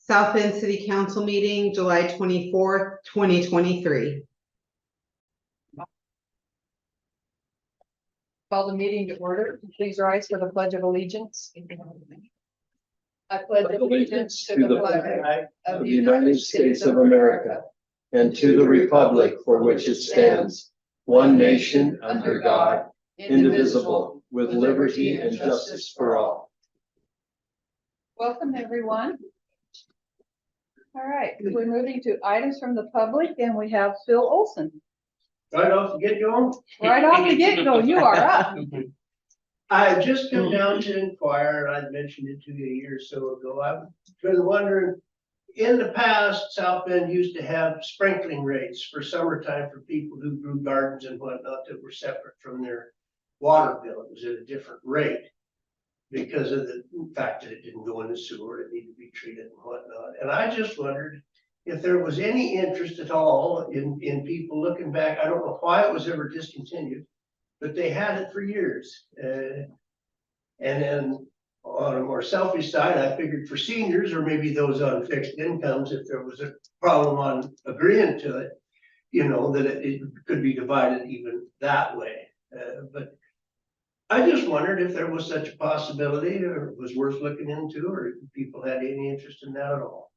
South Bend City Council meeting, July 24th, 2023. Call the meeting to order. Please rise for the Pledge of Allegiance. I pledge allegiance to the flag of the United States of America and to the republic for which it stands, one nation under God, indivisible, with liberty and justice for all. Welcome, everyone. All right, we're moving to items from the public, and we have Phil Olson. Right off the get-go, Right off the get-go, you are up. I just come down to inquire, and I'd mentioned it to you a year or so ago. I've been wondering, in the past, South Bend used to have sprinkling rates for summertime for people who grew gardens and whatnot that were separate from their water bill. It was at a different rate because of the fact that it didn't go in the sewer, it needed to be treated and whatnot. And I just wondered if there was any interest at all in people looking back. I don't know why it was ever discontinued, but they had it for years. And then on a more selfish side, I figured for seniors or maybe those on fixed incomes, if there was a problem on agreeing to it, you know, that it could be divided even that way. But I just wondered if there was such a possibility or it was worth looking into, or if people had any interest in that at all.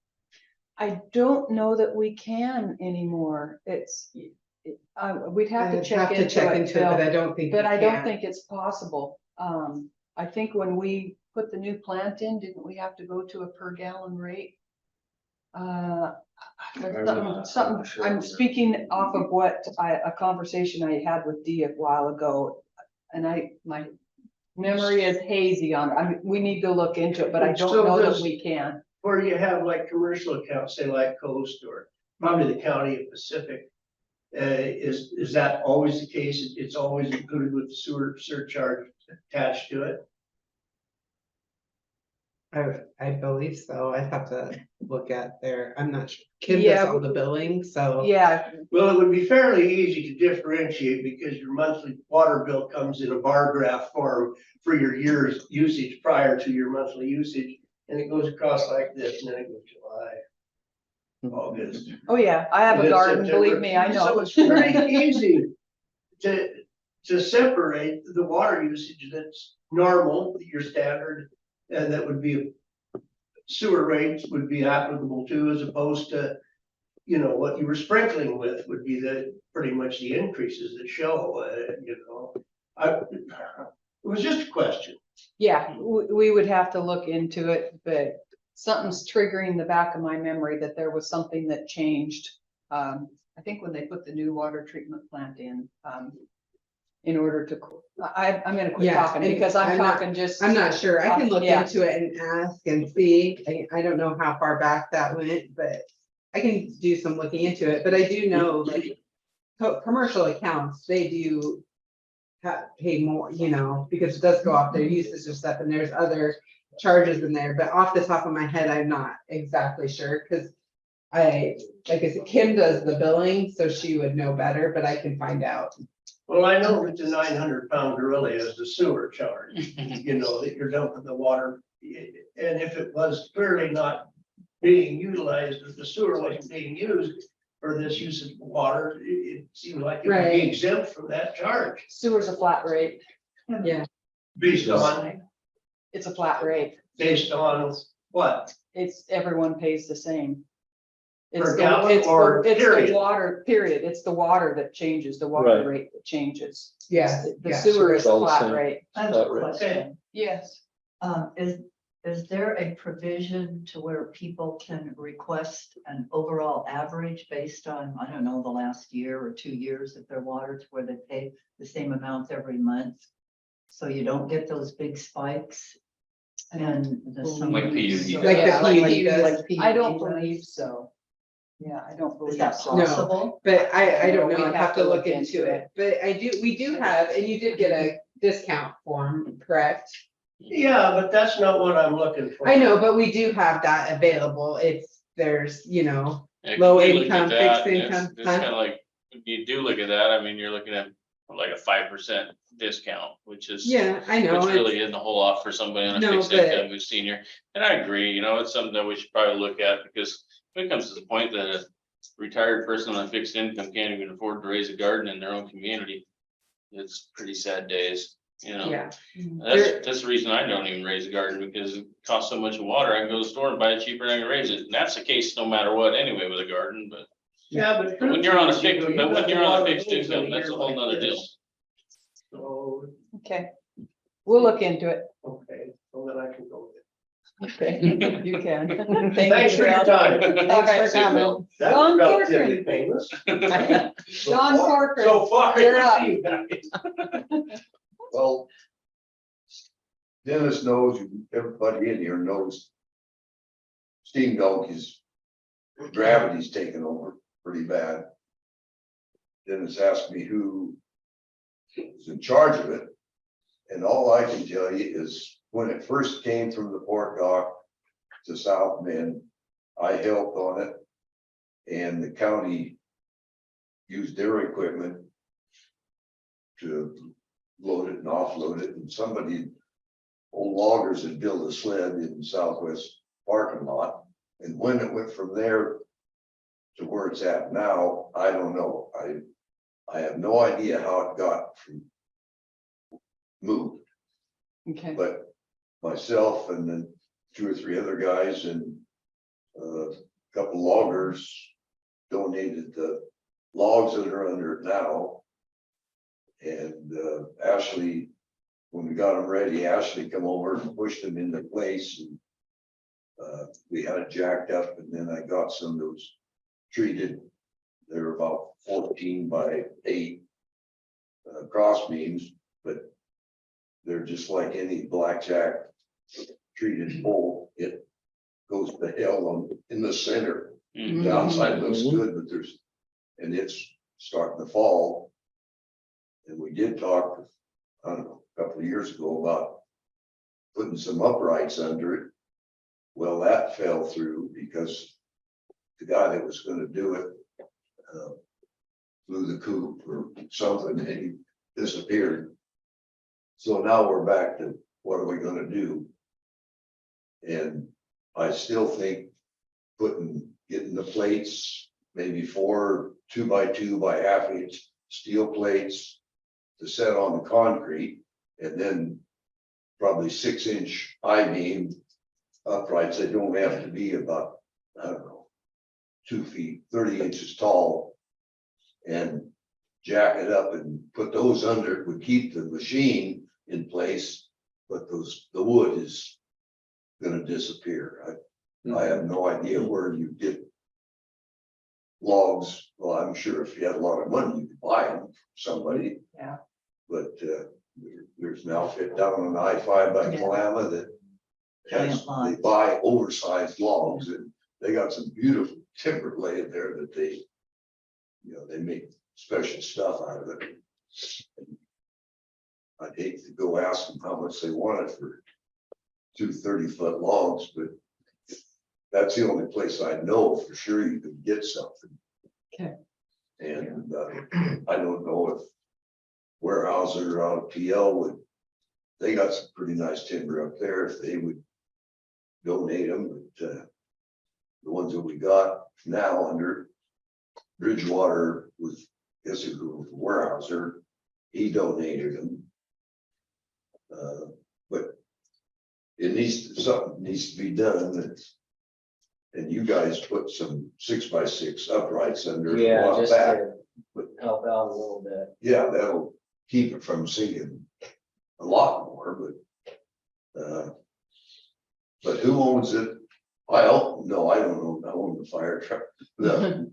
I don't know that we can anymore. We'd have to check into it, but I Phil, don't think. but we I don't can. think it's possible. I think when we put the new plant in, didn't we have to go to a per gallon rate? Something, I'm speaking off of a conversation I had with Dee a while ago, and my memory is hazy on it. We need to look into it, but I don't know that we can. Or you have like commercial accounts, say like Coast or probably the County of Pacific. Is that always the case? It's always included with the sewer surcharge attached to it? I believe so. I have to look at I'm not sure. Kim Yeah, does all the billing, so. Yeah, Well, it would be fairly easy to differentiate because your monthly water bill comes in a bar graph form for your year's usage prior to your monthly usage. And it goes across like this, and then it goes July, August. oh yeah, I have and a then garden, September. believe me, I So know. it's pretty easy to separate the water usage that's normal, your standard, and that would be sewer rates would be applicable to, as opposed to, you know, what you were sprinkling with would be pretty much the increases that show, you know. It was just a question. Yeah, we would have to look into it, but something's triggering the back of my memory that there was something that changed. I think when they put the new water treatment plant in order to, I'm gonna quit Yeah, talking and because I'm I'm not- talking just. I'm not sure. I can look Yeah. into it and ask and see. I don't know how far back that went, but I can do some looking into it. But I do know like commercial accounts, they do pay more, you know, because it does go off their usage of stuff and there's other charges in there. But off the top of my head, I'm not exactly sure because like I said, Kim does the billing, so she would know better, but I can find out. Well, I know that the 900-pound gorilla is the sewer charge, you know, that you're dumping the water. And if it was clearly not being utilized, if the sewer wasn't being used for this use of water, it seems like it would Right. be exempt from that charge. Sewer's a flat rate. Yeah. Based on It's a flat rate. what? Everyone pays the same. Per It's gallon it's or it's period? the water, period. It's the water that changes, the water Right. rate that changes. Yeah. The yeah. sewer is It's a all the flat same. rate. I have Flat a rate. question. Yes. Is there a provision to where people can request an overall average based on, I don't know, the last year or 2 years of their water to where they pay the same amount every month? So you don't get those big spikes and the summer. Like PUD. so- Like the Yeah, PUD does. like PUD I don't does. believe so. Yeah, I don't Is believe that so. No. possible? But I don't know, We'd I'd have to look into it, but we do have, and you did get a discount form, correct? Yeah, but that's not what I'm looking for. I know, but we do have that available, there's, you know, Yeah, 'cause low we looked income, at that, fixed and income, It's kind of like, when you do look at that, I mean, you're looking at like a 5% discount, which is. Yeah, I know. Which it's- really isn't a whole lot for somebody on a No, fixed but- income who's senior. And I agree, you know, it's something that we should probably look at because when it comes to the point that a retired person on a fixed income can't even afford to raise a garden in their own community. It's pretty sad days, you know. Yeah, That's the reason I don't even raise a garden because it costs so much water. I can go to the store and buy it cheaper and I can raise it. And that's the case no matter what anyway with a garden, but Yeah, but. when you're on a fixed, you but when got you're a on lot a of fixed things in income, that's a here whole like nother deal. this. So, Okay. We'll look into it. okay, well then I can go with it. Okay, you can. Thanks for your time. Thanks for coming. That's Don relatively Corcoran. painless. John Corcoran. So far. You're up. you guys. Well, Dennis knows, everybody in here knows steam donkeys, gravity's taken over pretty bad. Dennis asked me who was in charge of it. And all I can tell you is when it first came from the port dock to South Bend, I helped on it. And the county used their equipment to load it and offload it, and somebody, old loggers had built a sled in the southwest parking lot. And when it went from there to where it's at now, I don't know. I have no idea how it got from moved, Okay, but myself and then 2 or 3 other guys and a couple loggers donated the logs that are under it now. And Ashley, when we got them ready, Ashley come over and pushed them into place. And we had it jacked up, and then I got some of those treated. They're about 14 by 8 cross beams, but they're just like any blackjack treated pole. It goes to hell in the center. Mhm. The outside looks good, but and it's starting to fall. And we did talk, I don't know, a couple of years ago about putting some uprights under it. Well, that fell through because the guy that was gonna do it blew the coop or something, and he disappeared. So now we're back to what are we gonna do? And I still think getting the plates, maybe 4 2x2 by 1/2 inch steel plates to set on the concrete, and then probably 6-inch I-beam uprights. They don't have to be about, I don't know, 2 feet, 30 inches tall, and jack it up and put those under. It would keep the machine in place, but the wood is gonna disappear. I have no idea where you get logs. Well, I'm sure if you had a lot of money, you could buy them from somebody. Yeah. But there's an outfit down on I-5 by Yeah. Kalama that Giant has, lots. they buy oversized logs, and they got some beautiful timber laying there that they, they make special stuff out of it. I'd hate to go ask them how much they want it for 2 30-foot logs, but that's the only place I know for sure you can get something. Okay. And I don't know if Weyerhaeuser out of PL they got some pretty nice timber up there, if they would donate them, but the ones that we got now under Bridgewater was, I guess it was Weyerhaeuser, he donated them. But something needs to be done. And you guys put some 6x6 uprights under it a Yeah, while just back. to help out a little bit. Yeah, that'll keep it from sinking a lot more, but who owns it? I don't know. I own the fire truck. No.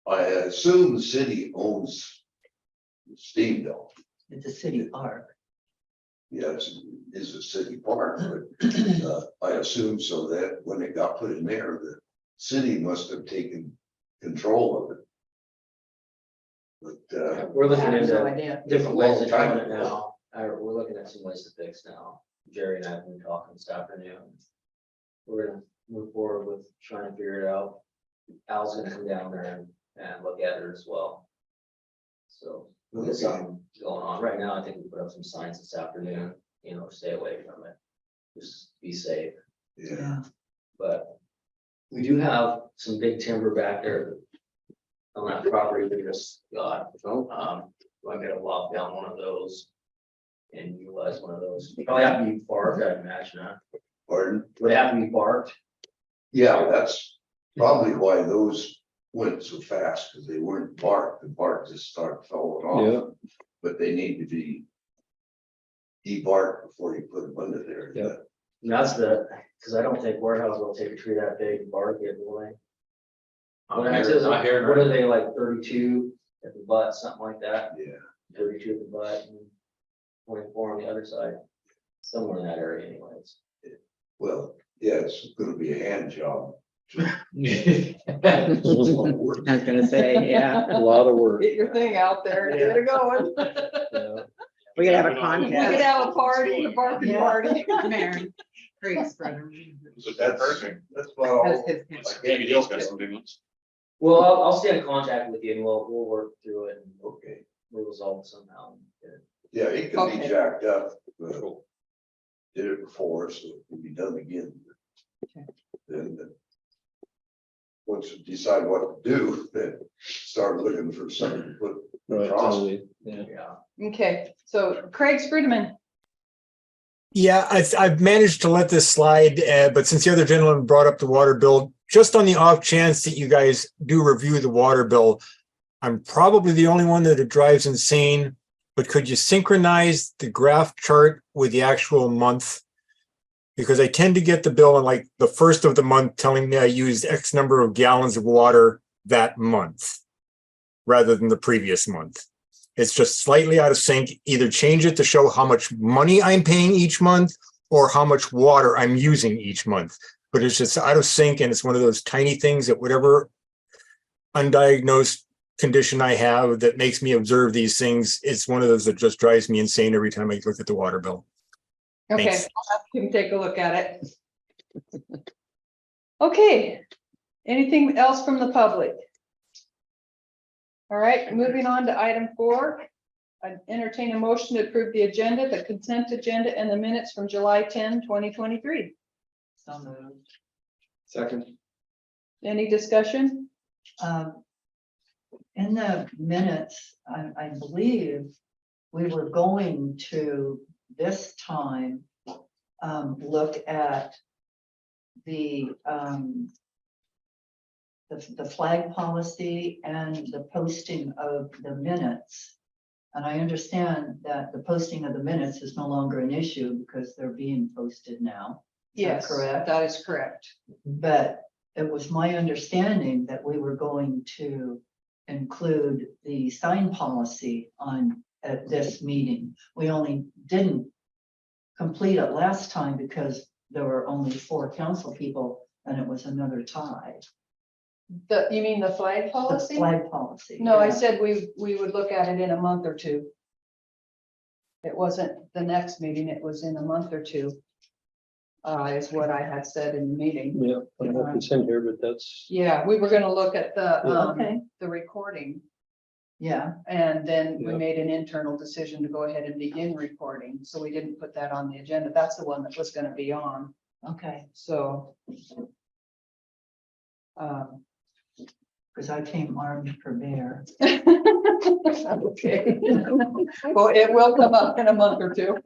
I assume the city owns the steam mill. It's a city park. Yes, it is a city park, but I assume so that when it got put in there, the city must have taken control of it. But We're I looking have no into idea. different ways of Long time doing it ago. now. We're looking at some ways to fix now. Jerry and I have been talking this afternoon. We're gonna move forward with trying to figure it out. Al's gonna come down there and look at it as well. So There's something going on right now. I think we put up some signs this afternoon, stay away from it. Just be safe, Yeah. but we do have some big timber back there. On that property we just got, I gotta lock down one of those. And utilize one of those. Probably have to be barked, I'd imagine, huh? Pardon? Would it have to be barked? Yeah, that's probably why those went so fast, because they weren't barked, the bark just started falling off. But they need to be debarked before you put them under there. Yeah. And that's cause I don't think warehouse will take a tree that big and bark it, will they? What are they, like 32 at the butt, something like that? Yeah, 32 at the butt and 24 on the other side, somewhere in that area anyways. well, yeah, it's gonna be a hand job. I I was gonna say, yeah, A lot of work. Get your thing out there and get it going. Yeah. we could have a We could contest. have a party, a barking Yeah. party. Mary, Craig spreader. That's Perfect. That's about all. Has his hand. DVD's got some big ones. Well, I'll stay in contact with you and we'll work through it and Okay, we'll resolve it somehow. yeah, it can Okay. be jacked up, but did it before, so it can be done again. Then, once you decide what to do, then start looking for something to put Right, across. totally, yeah. Yeah. Okay, so Craig Sprideman, Yeah, I've managed to let this slide, but since the other gentleman brought up the water bill, just on the off chance that you guys do review the water bill, I'm probably the only one that it drives insane, but could you synchronize the graph chart with the actual month? Because I tend to get the bill on like the first of the month telling me I used X number of gallons of water that month rather than the previous month. It's just slightly out of sync. Either change it to show how much money I'm paying each month or how much water I'm using each month. But it's just out of sync, and it's one of those tiny things that whatever undiagnosed condition I have that makes me observe these things, it's one of those that just drives me insane every time I look at the water bill. okay, Thanks. you can take a look at it. Okay, anything else from the public? All right, moving on to item 4. I entertain a motion to approve the agenda, the consent agenda, and the minutes from July 10, 2023. So moved. Second. Any discussion? In the minutes, I believe we were going to this time look at the flag policy and the posting of the minutes. And I understand that the posting of the minutes is no longer an issue because they're being posted now. Is that Yes, correct? that is correct. But it was my understanding that we were going to include the sign policy at this meeting. We only didn't complete it last time because there were only 4 council people and it was another tie. You mean the flag The policy? flag policy. No, I yeah. said we would look at it in a month or two. It wasn't the next meeting, it was in a month or two. Is what I had said in the meeting. Yeah, I don't know if it's in here, but that's, Yeah, we were gonna look at Okay. the recording, Yeah, and then we Yeah. made an internal decision to go ahead and begin recording, so we didn't put that on the agenda. That's the one that was gonna be on, okay, so. because I came armed for bear. Okay. Well, it will come up in a month or two.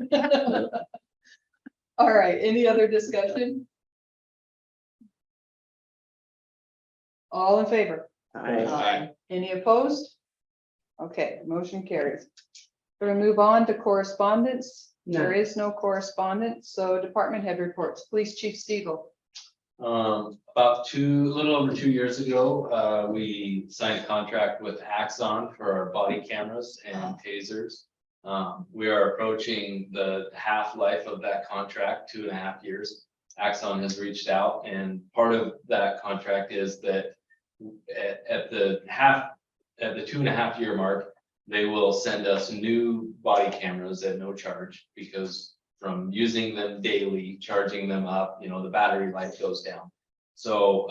All right, any other discussion? All in favor? Aye. Any opposed? Okay, motion carries. We're gonna move on to correspondence. There is no correspondence, so department head reports. Police Chief Steele. About a little over 2 years ago, we signed a contract with Axon for our body cameras and tasers. We are approaching the half-life of that contract, 2.5 years. Axon has reached out, and part of that contract is that at the 2.5 year mark, they will send us new body cameras at no charge, because from using them daily, charging them up, the battery life goes down. So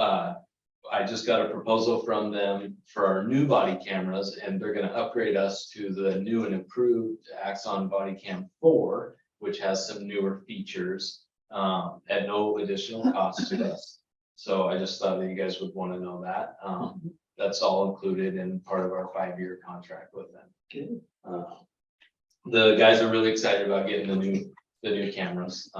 I just got a proposal from them for our new body cameras, and they're gonna upgrade us to the new and improved Axon Body Cam 4, which has some newer features at no additional cost to us. So I just thought that you guys would want to know that. That's all included in part of our 5-year contract with them. Good. The guys are really excited about getting the new cameras.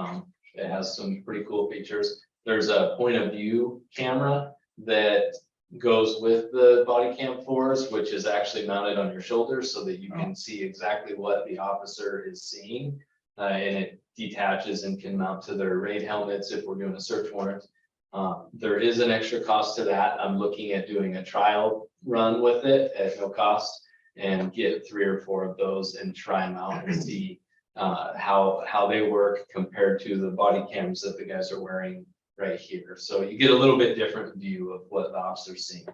It has some pretty cool features. There's a point of view camera that goes with the body cam 4s, which is actually mounted on your shoulders so that you can see exactly what the officer is seeing. And it detaches and can mount to their raid helmets if we're doing a search warrant. There is an extra cost to that. I'm looking at doing a trial run with it at no cost and get 3 or 4 of those and try them out and see how they work compared to the body cams that the guys are wearing right here. So you get a little bit different view of what the officer's seeing.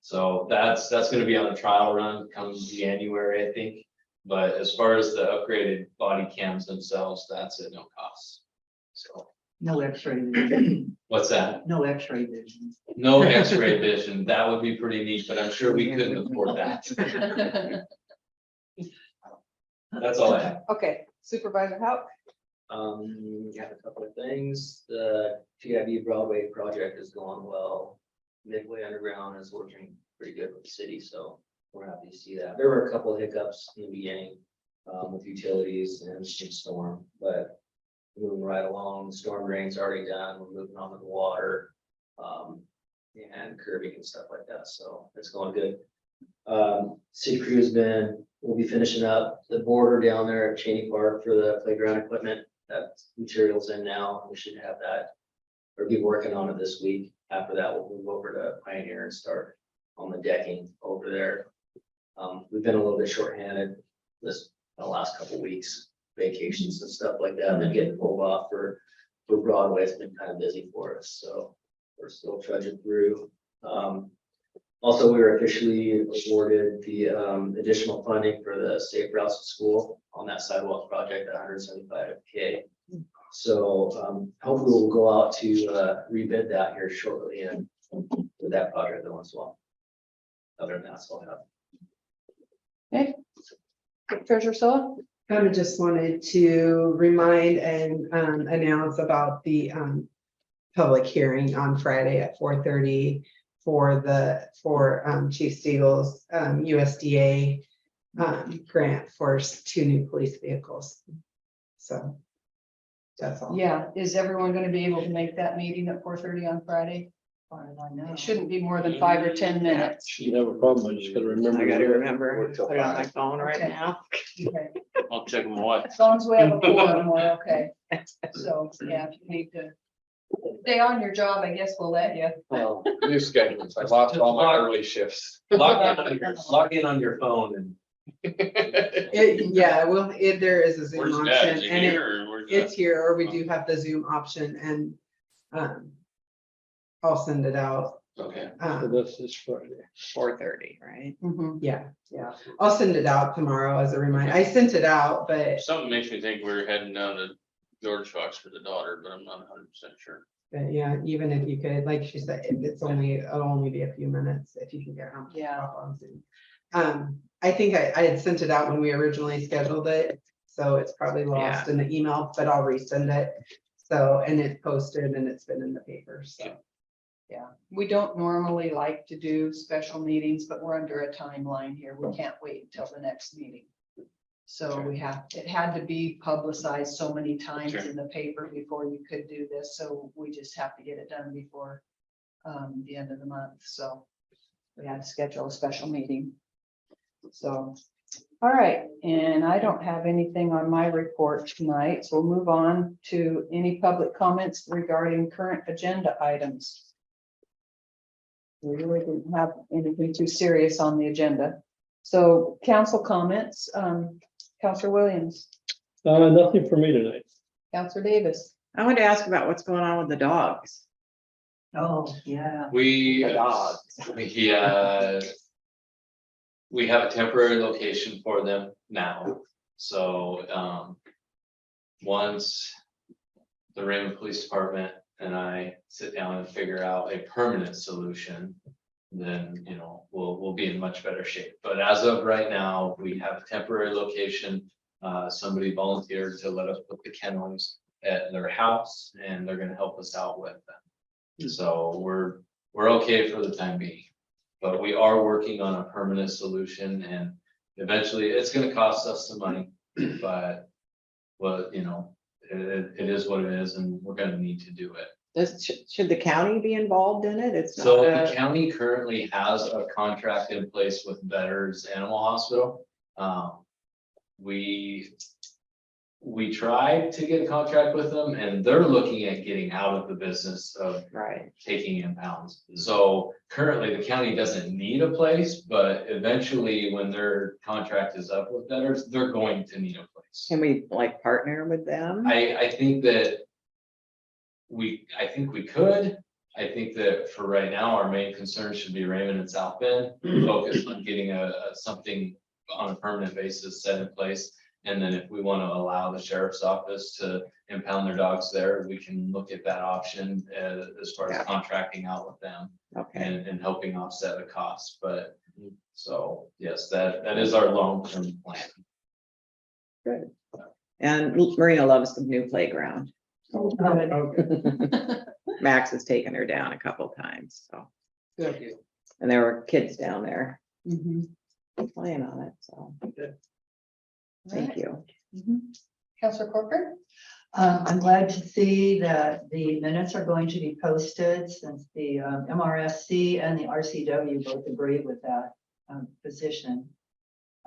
So that's going to be on a trial run come January, I think. But as far as the upgraded body cams themselves, that's at no cost. So No X-ray vision, what's that? no X-ray vision. No X-ray vision. That would be pretty neat, but I'm sure we couldn't afford that. That's all I have. Okay, Supervisor Haupt? Got a couple of things. The TIV Broadway project is going well. Midway Underground is working pretty good with the city, so we're happy to see that. There were a couple of hiccups in the beginning with utilities and storm, but moving right along. The storm drain's already done. We're moving on to the water and curbing and stuff like that. So it's going good. City crew's we'll be finishing up the border down there at Cheney Park for the playground equipment. That material's in now. We should have that or be working on it this week. After that, we'll move over to Pioneer and start on the decking over there. We've been a little bit shorthanded the last couple weeks, vacations and stuff like that, and then getting pulled off for Broadway. It's been kind of busy for us, so we're still trudging through. Also, we were officially awarded the additional funding for the Safe Routes to School on that sidewalk project at $175K. So hopefully we'll go out to rebid that here shortly and with that project that as well. Other than that, that's all I have. Okay. Treasurer Silla? I just wanted to remind and announce about the public hearing on Friday at 4:30 for Chief Steagle's USDA grant for 2 new police vehicles. So that's all. Yeah, is everyone gonna be able to make that meeting at 4:30 on Friday? Far as I know. It shouldn't be more than 5 or 10 minutes. You have a problem, I just gotta remember. I gotta remember, Till put it on my 5. phone right Okay. now. Okay. I'll check them what. As long as we have a quorum, we're okay. So, yeah, if you need to stay on your job, I guess we'll let you. Well, New schedules, I lost all my early shifts. Log in on your phone and Yeah, well, there is a Zoom Where's option that? Is it and here or where's that? it's here, or we do have the Zoom option and I'll send it out. okay. This is Friday. 4:30, right? Mhm. Yeah, I'll send it out tomorrow as a reminder. I sent it out, but Something makes me think we're heading down to George Fox for the daughter, but I'm not 100% sure. yeah, even if you could, like she said, it'll only be a few minutes if you can get on. Yeah. hop on Zoom. I think I had sent it out when we originally scheduled it, so it's probably lost in the email, but I'll resend it. So, and it's posted and it's been in the paper, so. Yeah, we don't normally like to do special meetings, but we're under a timeline here. We can't wait until the next meeting. So it had to be publicized so many times Sure. in the paper before you could do this, so we just have to get it done before the end of the month, so we had to schedule a special meeting. So, all right, and I don't have anything on my report tonight, so we'll move on to any public comments regarding current agenda items. We really didn't have anything too serious on the agenda. So council comments, Counselor Williams, Nothing for me tonight. Counselor Davis. I wanted to ask about what's going on with the dogs. Oh, yeah. We, The dogs. we have a temporary location for them now. So, once the Raymond Police Department and I sit down and figure out a permanent solution, then, you know, we'll be in much better shape. But as of right now, we have a temporary location. Somebody volunteered to let us put the kennels at their house and they're gonna help us out with them. So we're okay for the time being. But we are working on a permanent solution and eventually it's gonna cost us some money, but well, you know, it is what it is and we're gonna need to do it. Should the county be involved in it? It's So not the county currently has a contract in place with Veterans Animal Hospital. We tried to get a contract with them and they're looking at getting out of the business of right. taking impounds. So currently the county doesn't need a place, but eventually when their contract is up with Veterans, they're going to need a place. Can we like partner with them? I think that I think we could. I think that for right now, our main concern should be Raymond and South Bend, focus on getting something on a permanent basis set in place. And then if we want to allow the sheriff's office to impound their dogs there, we can look at that option as far as Yeah. contracting out with them Okay, and helping offset the cost. But so, yes, that is our long-term plan. good. And Marina loves the new playground. Max has taken her down a couple times, so, Good. and there were kids down there Mhm. playing on it, so. Thank Right. you. Counselor Corcoran? I'm glad to see that the minutes are going to be posted since the MRSC and the RCW both agree with that position.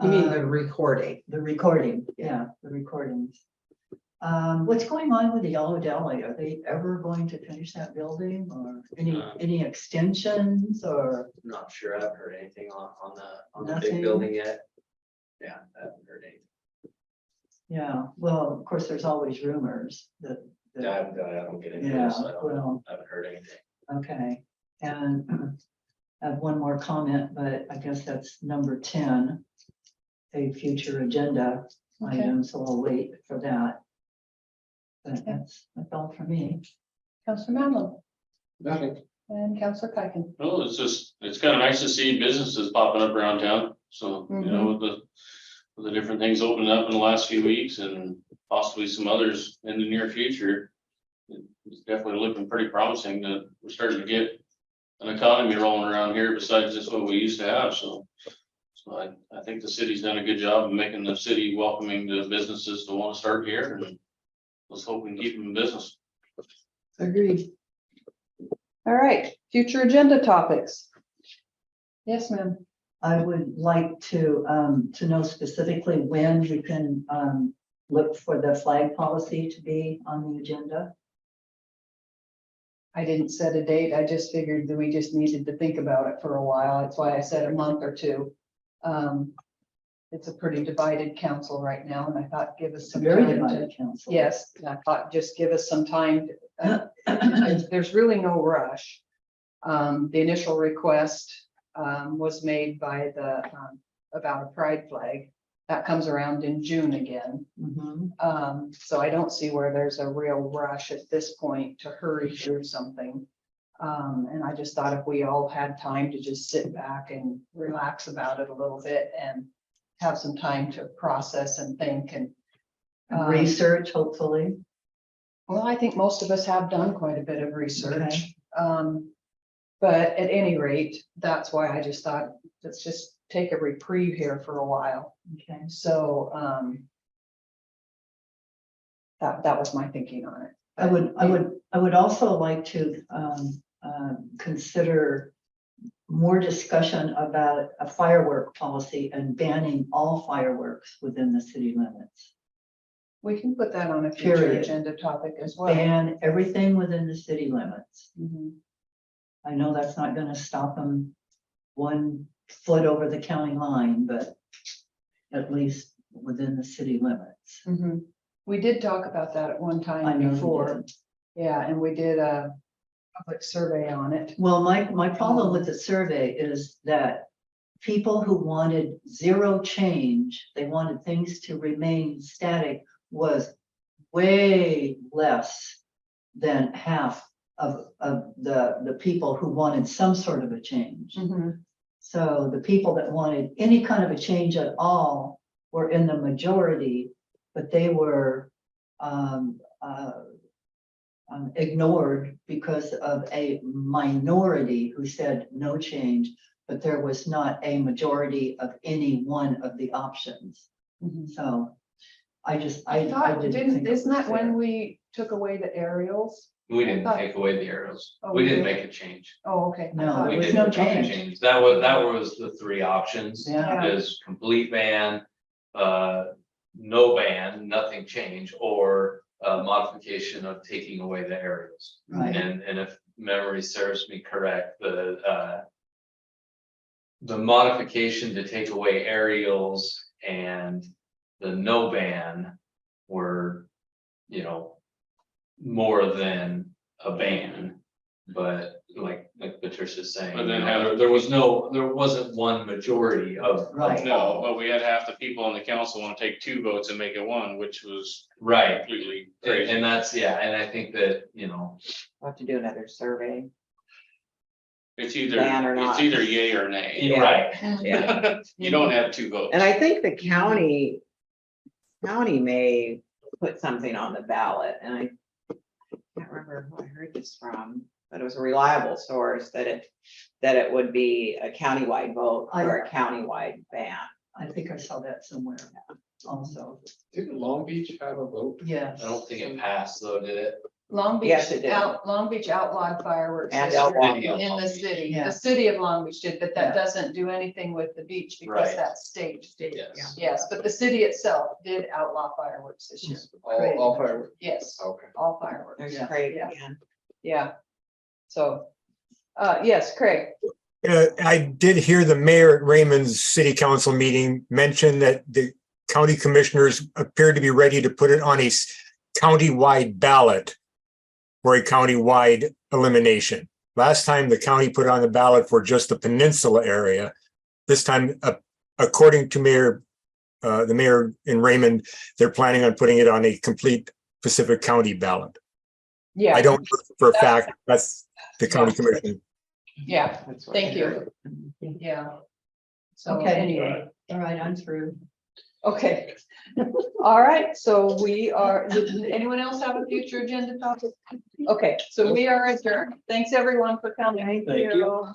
You mean the recording? The recording, yeah, the recordings. What's going on with the Yellow Deli? Are they ever going to finish that building or any extensions or? Not sure, I haven't heard anything on the Nothing? big building yet. Yeah, I haven't heard anything. Yeah, well, of course, there's always rumors that. I don't get into Yeah, this, so well. I haven't heard anything. Okay, and I have one more comment, but I guess that's number 10. A future agenda Okay. item, so I'll wait for that. But that's all for me. Counselor Manley Nothing. and Counselor Kuiken. No, it's kind of nice to see businesses popping up around town. So, you know, with the different things opening up in the last few weeks and possibly some others in the near future. It's definitely looking pretty promising that we're starting to get an economy rolling around here besides just what we used to have. So I think the city's done a good job of making the city welcoming to businesses to want to start here, and let's hope we can keep them in business. Agreed. All right, future agenda topics. Yes, ma'am. I would like to know specifically when we can look for the flag policy to be on the agenda. I didn't set a date. I just figured that we just needed to think about it for a while. That's why I said a month or two. It's a pretty divided council right now, and I thought give us some Very time to. divided council. Yes, and I thought just give us some time. There's really no rush. The initial request was made by about a pride flag. That comes around in June again. Mhm. So I don't see where there's a real rush at this point to hurry through something. And I just thought if we all had time to just sit back and relax about it a little bit and have some time to process and think and. Research, hopefully. Well, I think most of us have done quite a bit of research. Okay. But at any rate, that's why I just thought, let's just take a reprieve here for a while. Okay. So, that was my thinking on it. I would also like to consider more discussion about a firework policy and banning all fireworks within the city limits. We can put that on a future Period. agenda topic as well. Ban everything within the city limits. Mhm. I know that's not gonna stop them 1 foot over the county line, but at least within the city limits. Mhm. We did talk about that at one I time know we before. did. Yeah, and we did a public survey on it. Well, my problem with the survey is that people who wanted zero change, they wanted things to remain static, was way less than half of the people who wanted some sort of a change. So the people that wanted any kind of a change at all were in the majority, but they were ignored because of a minority who said no change, but there was not a majority of any one of the options. So I thought, didn't think. it isn't was that when fair. we took away the aerials? We didn't thought- take away the arrows. Oh, We we didn't did? make a change. Oh, okay. I No, thought- it We was didn't no make a change. That was the three options. Yeah. Is complete ban, no ban, nothing change, or modification of taking away the aerials. Right. And if memory serves me correct, the modification to take away aerials and the no ban were, you know, more than a ban. But like Patricia's saying, But then you know, there wasn't one majority of. Right. No, but we had half the people on the council want to take 2 votes and make it 1, which was Right, completely and crazy. and that's, yeah, and I think that, you know, We'll have to do another survey. It's either, Ban or not. it's either yay or nay. Yeah. right, Yeah. You don't have 2 votes. And I think the county may put something on the ballot, and I can't remember who I heard this from, but it was a reliable source that it would be a countywide vote or a countywide ban. I think I saw that somewhere also. Didn't Long Beach have a vote? Yes. I don't think it passed though, did it? Long Beach, Yes, it did. Long Beach outlawed fireworks And this year outlawed. in the city. Yeah. The city of Long Beach did, but that Yeah. doesn't do anything with the beach because Right. that's state. Yes. Yes, but the city itself did outlaw fireworks this year. All fireworks. Yes, Okay. all fireworks. There's Yeah. Craig Yeah. again. Yeah. So, yes, Craig. I did hear the mayor at Raymond's city council meeting mention that the county commissioners appeared to be ready to put it on a county-wide ballot for a county-wide elimination. Last time the county put it on the ballot for just the peninsula area. This time, according to the mayor in Raymond, they're planning on putting it on a complete Pacific County ballot. Yeah. I don't know for a fact, that's the county commission. Yeah, That's what thank I you. heard. Yeah. So Okay. anyway, All right, I'm through. okay. All right, so we are, did anyone else have a future agenda topic? Okay, so we are adjourned. Thanks, everyone, for coming. Thank you.